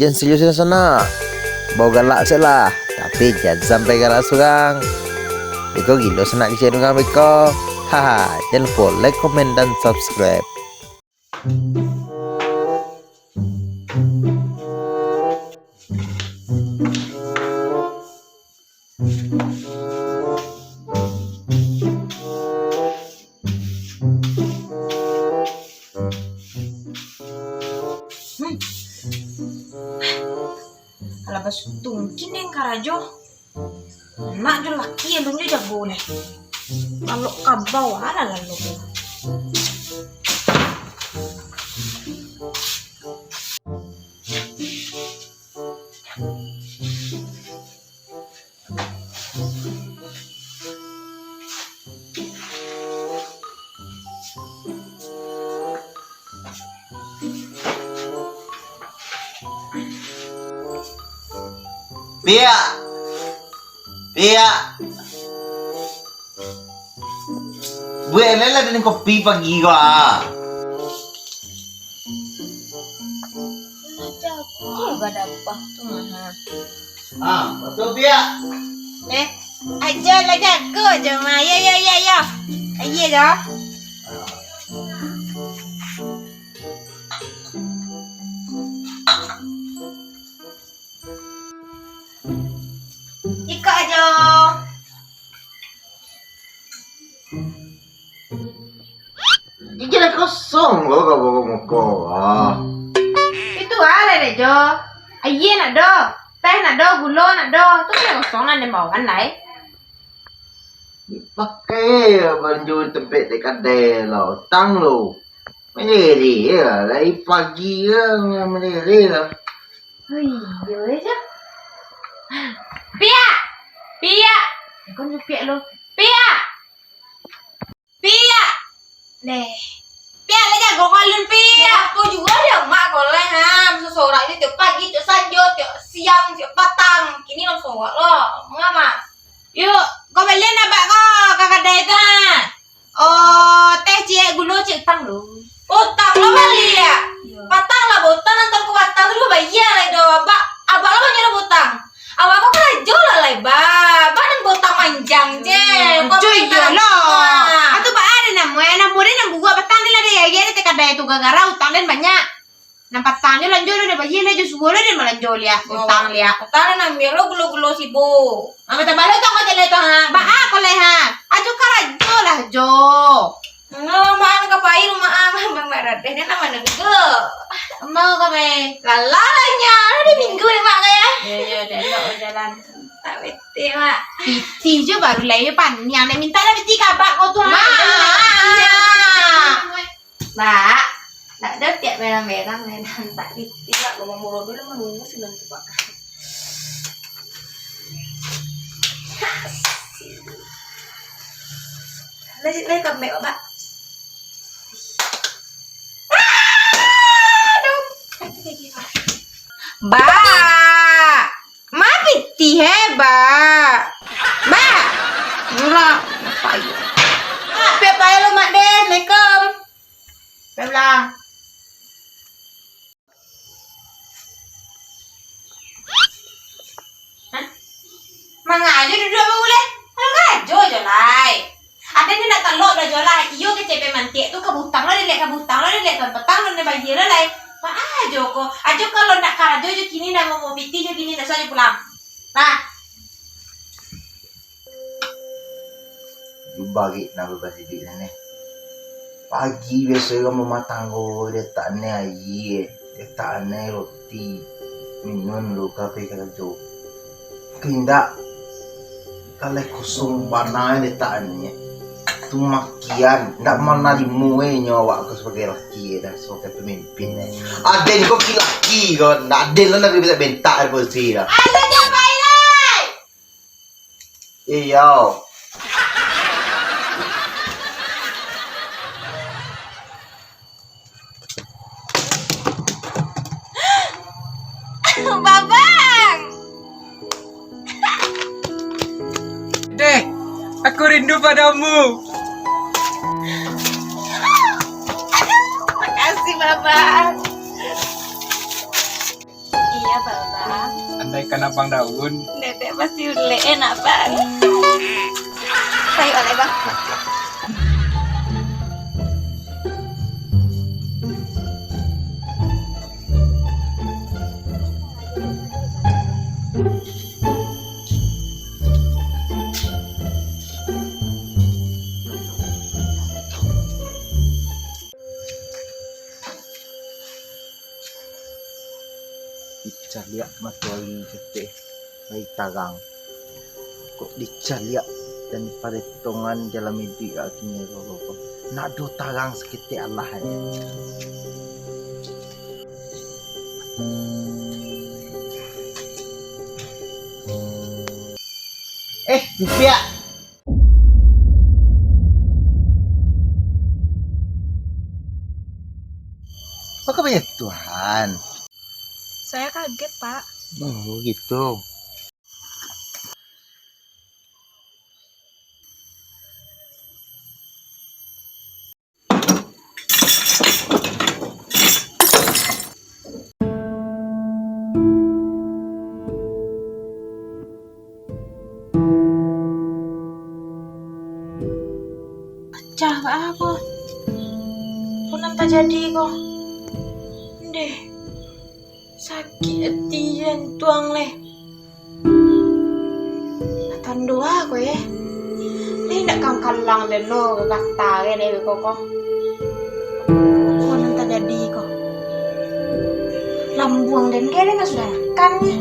jangan serius sana. Bau galak lah, tapi jangan sampai galak surang. Beko gila senak kecil dengan beko. Haha, jangan lupa like, komen, dan subscribe. Kalau bas tungkin yang karajo, nak jo laki yang lunjo jago nih. Kalau kabau ada lalu. Pia, Pia, gue elela dengan kopi pagi gua. Jago gak ada apa tuh mana? Betul Pia. Aja lah jago aja mah. Ya. Iya dah. Ika aja. Ikan kosong gua gak bawa muka. Itu ala deh Jo. Aye nak do. Teh nak do, gula nak do. Tu kan kosong nak dembawan lah. Pakai baju tempat dekat kedai lo, tang lo. Meneri ya, dari pagi ya meneri lah. Iya aja. Pia. Kau ni Pia lo. Pia. Deh. Pia lah jago kalun Pia. Aku juga dia mak kau lah ha. Seseorang ini tiap pagi, tiap sanjo, tiap siang, tiap petang. Kini langsung sorak lo. Mengapa? Yuk, kau belian apa kau kakak dah itu? Oh, teh cie gula cie tang lo. Utang lo beli ya? Patang lah botang nanti aku patang dulu bayar lah itu. Abang lo banyak botang. Awak kau kan jual lah ba botang manjang je. Cuy lo. Atau pak ada namanya gua petang dia lah dia. Dia tekan daya tu gara-gara utang dan banyak. Nampak tangnya lanjut udah bayar lah justru boleh dia melanjut lihat utang lihat. Utang dan ambil lo gulo sibuk. Apa tak balik utang aja leto ha. Ba aku leha. Ajo karajo lah jo. Maan kapai rumah bang barat deh nama nenggo. Mau kape lalalanya ada minggu deh mak ya. Ya udah jalan. Tak beti mak. Beti je baru lagi pan yang nak minta lah beti kabak kau tu. Mbak, tak ada tiap merang-merang tak beti lah. Gua mau dulu menunggu sebelum tu pak. Lagi kabak pak. Ba, ma piti hai ba. Murah, apa ya? Apa ya lo mak deh, Assalamualaikum. Bella. Mangajo duduk boleh? Mangajo je lah. Ada ni nak telok dah jual lah. Iyo ke cepe mantik tu kabutang lah dia kabutang lah dia petang lah dia bayar lah. Mak ajo kalau nak karajo je kini nak mau piti je kini nak saja pulang. Nah. Bagi nak berbahasa di sana. Pagi biasa kamu matang go dia tak ne air, dia tak ne roti, minum lu kafe karajo. Tindak kalau kosong panai dia tak ne. Tu makian, tak mana dimue nyawa aku sebagai laki dan sebagai pemimpin. Ada kau laki kau, nak ada lah bisa bentak ada posisi dah. Ada japai lah. Iya. Babang. Deh, aku rindu padamu. Makasih Babang. Iya apa bang? Andaikan abang daun. Dedek pasti udah enak bang. Saya oleh bang. Dicalia matuali kete baik tarang kok dicalia dan pada tongan dalam mimpi akhirnya kok nak do tarang sekete Allah Rupia apa banyak Tuhan. Saya kaget pak. Oh gitu. Cah pak aku. Punam tak jadi kok. Deh. Sakit hati dan tuang leh. Natan doa aku ya. Ini nak kang kalang dan lo kata ya deh kok. Kok nanti jadi kok. Lambuang dan kayaknya nggak sudah kan ya.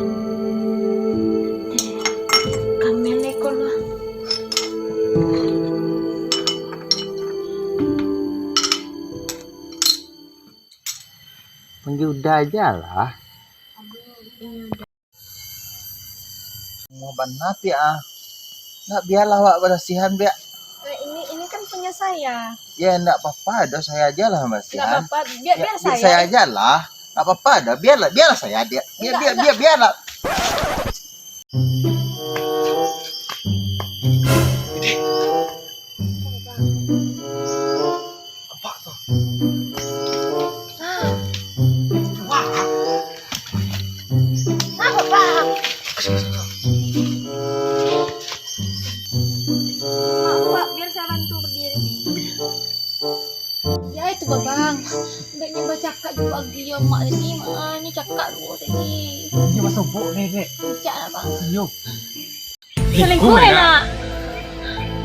Kamele kok lah. Panggil udah aja lah. Mau banat ya. Nak biarlah wak berasihan biar. Ini kan punya saya. Ya enggak apa-apa, ada saya aja lah Mas. Enggak apa-apa, biar Biar saya. saya aja lah. Enggak apa-apa, ada biarlah saya dia. Biarlah. Apa tuh? Apa bang? Pak, biar saya bantu berdiri. Ya itu bang. Baiknya baca cakak juga dia mak tadi mana cakak dulu tadi. Ini masuk buk nih, Dek. Cak lah bang. Yuk. Selingkuh nak.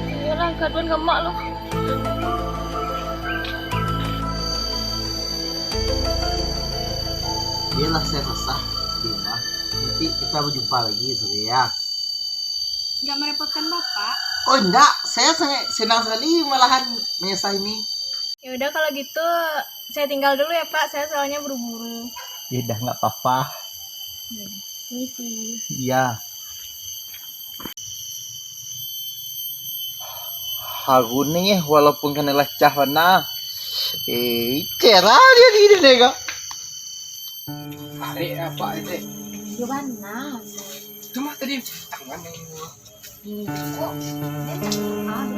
Iyalah kaduan ke mak lo. Biarlah saya sesah di rumah. Nanti kita berjumpa lagi sore ya. Gak merepotkan bapak. Oh enggak, saya sangat senang sekali malahan menyesal ini. Ya udah kalau gitu saya tinggal dulu ya pak. Saya soalnya buru-buru. Ya udah nggak apa-apa. Misi. Iya. Haru nih walaupun kena lecah warna. Cerah dia di deh kak. Hari apa ini? Gimana? Cuma tadi tangan yang Kok?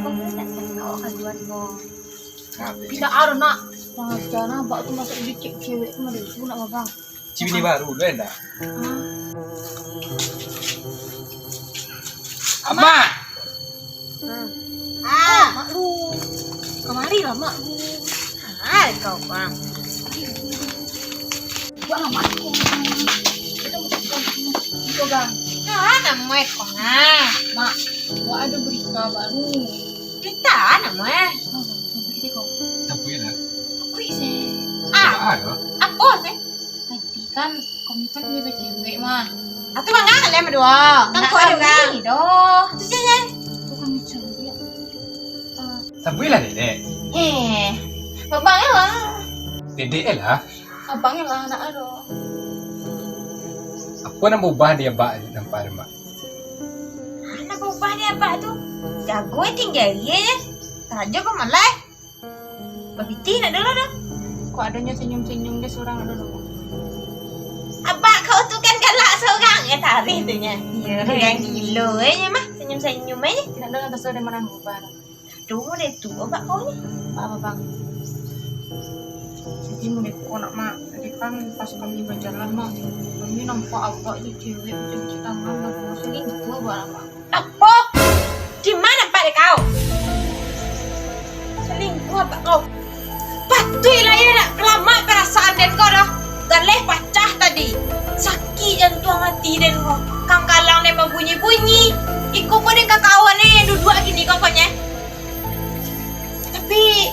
Bukan tahu kaduan lo. ngapain? Tidak ada nak. Jangan abak tuh masuk di cewek itu ada itu nak bang. Cibini baru lu enggak? Ama. Mak lu. Kemari lah mak lu. Kau bang. Buat mak lu. Kita mau itu bang. Namanya kok mak. Wah ada berita baru. Berita namanya. Berita kok. Tapi lah. Aku sih. Ada. Apa sih? Tadi kan komitmen bebek cewek mah. Atau bang kan kalian berdua. Kan kau ada bang. Doh. Terus aja. Bukan cewek. Tapi lah Dede. Babangnya lah. Dede lah. Abangnya lah anak ado. Apa nak ubah dia bak nampak mak. Anak ubah dia apa tuh? Jago tinggal ya. Raja kok malah. Babiti nak dulu dah. Kok adanya senyum-senyum dia seorang dulu. Abang kau tuh kan galak seorang ya tarik tu nya. Ya, yang gila aja mah senyum-senyum aja. Tidak ada yang tersudah mana ubah. Aduh deh tu abang kau ni. Apa bang? Jadi meniko nak mak. Tadi kan pas kami berjalan mak, kami nampak apa itu cewek cuci tangan dan selingkuh barang mak. Apa? Di mana pak kau? Selingkuh apa kau? Patui lah ya nak lama perasaan dan kau dah. Galeh pecah tadi. Sakit jantung hati dan kau. Kang kalang ni bunyi-bunyi. Iko kau dengan kawan ni duduk gini kau punya. Tapi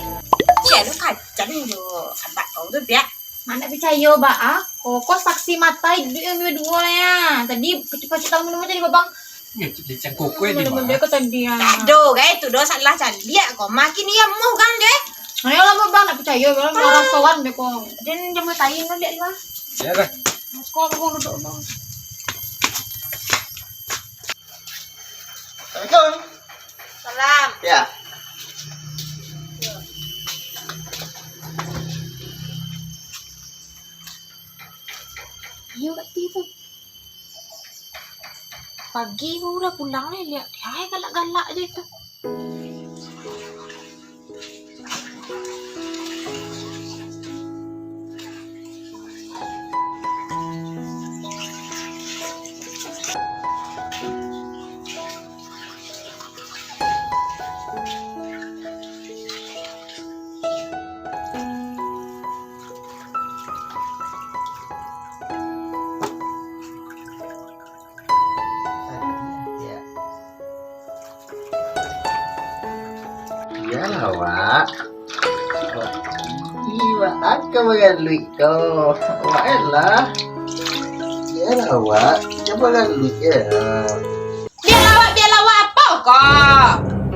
siapa kacang tu abang kau tu biar. Mana percaya ba aku? Kau saksi mata yang dua ya. Tadi kecil-kecil tahu minum tadi babang. Ya, cipta koko di Minum mana? dia kata dia. Aduh, guys, tu dosa salah cari kau. Makin dia mau kan je. Ayo lah babang nak percaya babang orang kawan be kau. Dan jamu tayin kan dia lima. Ya lah. Kau kau duduk bang. Assalamualaikum. Salam. Ya. Ayo kat tu. Pagi kau udah pulang ni lihat dia galak-galak je tu. Ya. Yalah, Wak. Iya, aku mengalui kau. Wak lah. Yalah, Wak. Coba mengalui ya. Biar lawak apa kau?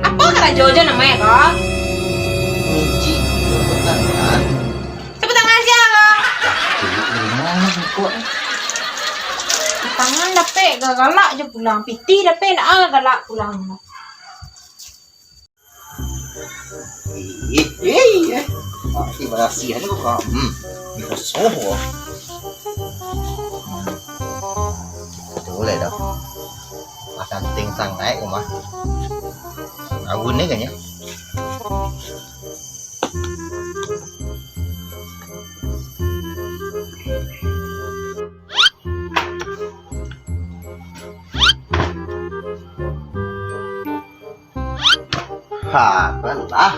Apa kata Jojo namanya kau? Niji. Pertanyaan. Tepuk tangan siapa? Gimana kok? Tangan dapet galak je pulang. Piti dapet nak galak pulang. Terima kasih ni kok. Ni kosong. Betul dah. Akan ting sangai rumah. Agun ni kan ya? Ha, belah.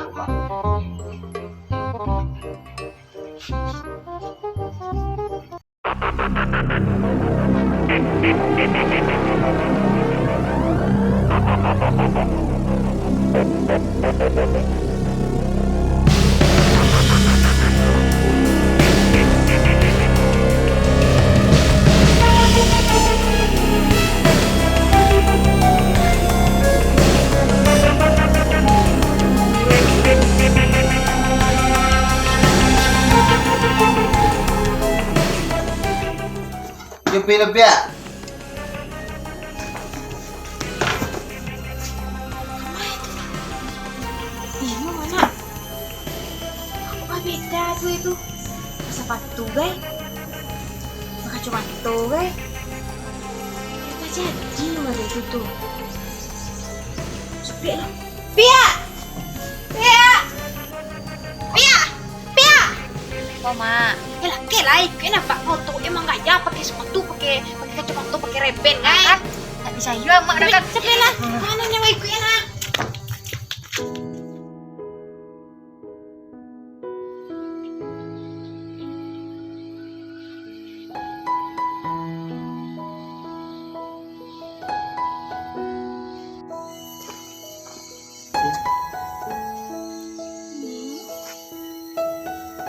Lebih ya. Bingung mana? Apa beda tu itu? Sepatu guys. Maka cuma tu guys. Apa jadi mana itu tu? Sepik lah. Pia! Pia! Pia! Pia! Oh, Mak. Yalah, kelai. Kenapa kau tu emang gaya pakai sepatu, pakai kacamata, pakai reben kan? Tak bisa juga, Mak. Dah kan. Sepik lah. Mana yang ikut ya lah?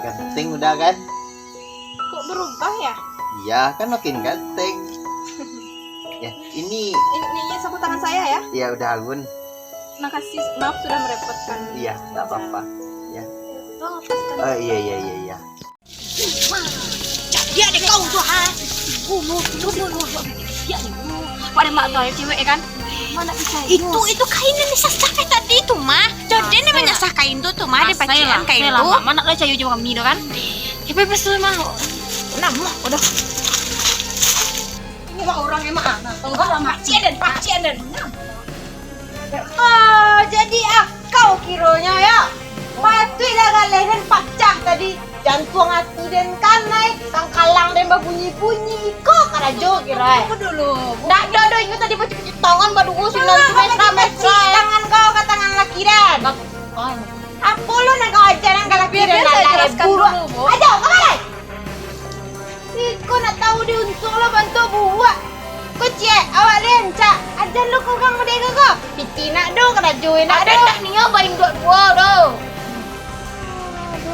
Ganteng udah kan? Kok berubah ya? Iya, kan makin ganteng. Ya, ini Ini sapu tangan saya ya. ya udah Agun. Makasih, maaf sudah merepotkan. Iya, enggak apa-apa. Ya. Tolong lepaskan. Oh iya. Dia ada kau tuh ha. Ya, pada Mak tahu cewek kan? Mana bisa Itu kain yang disasah kayak tadi tuh mah. Jadi ini menyasah kain tuh mah ada pacian kain lah, tuh. Mak. Mana lah cayu juga kami kan? Ya bebas tuh, Mak. Nama udah. Ini mah orang emang anak. Enggak lah pacian dan. Oh, jadi kau kironya ya. Patui dah galeh dan pacah tadi. jantung hati dan kanai kang kalang dan bunyi-bunyi kok kada jo kira Aku dulu. ndak dodo ingat tadi pecik-pecik tangan baru usin nanti mesra tangan kau ke tangan laki dan apa lu nak kau ajaran ke laki Biar dan saya jelaskan dulu, Bu. aja kemana Iko nak tahu diuntung lo bantu buat kau cek awak lenca ada lu kau kang merdeka kau piti nak do kada join nak do nak ni ngapain dua do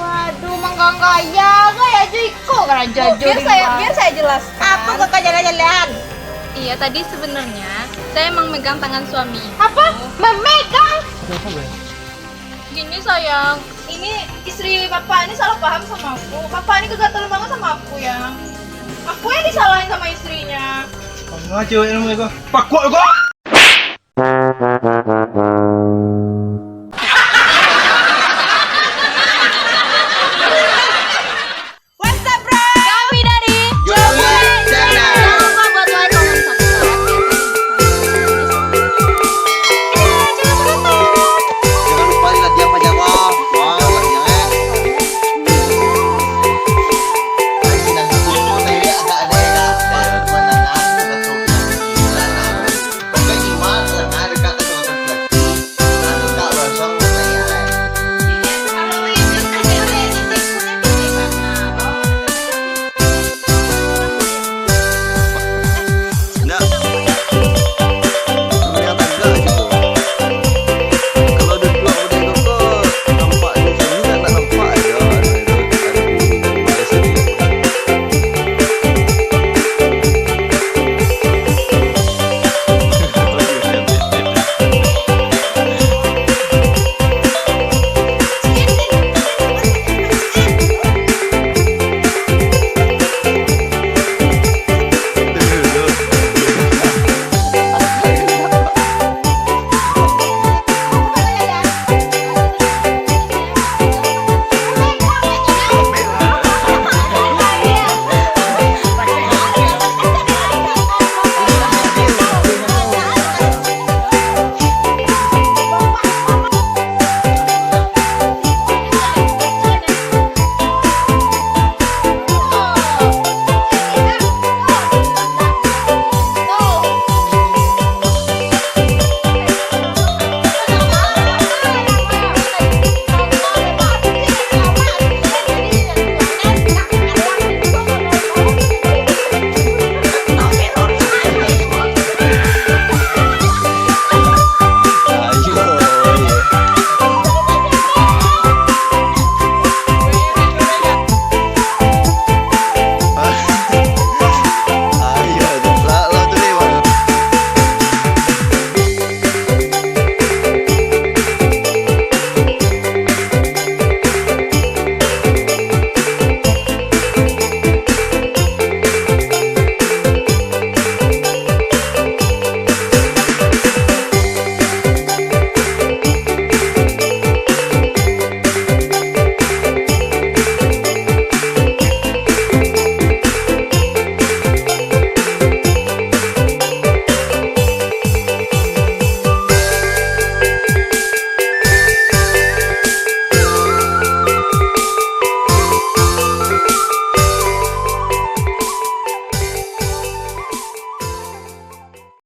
Aduh, manggang kaya Iko kada jajo Biar saya jelaskan. apa kau jalan-jalan Iya, tadi sebenarnya saya emang megang tangan suami. apa memegang Gini sayang, ini istri bapak ini salah paham sama aku. Bapak ini kegatelan banget sama aku ya. Aku yang disalahin sama istrinya. Ngaco ilmu kau. Pakok kau.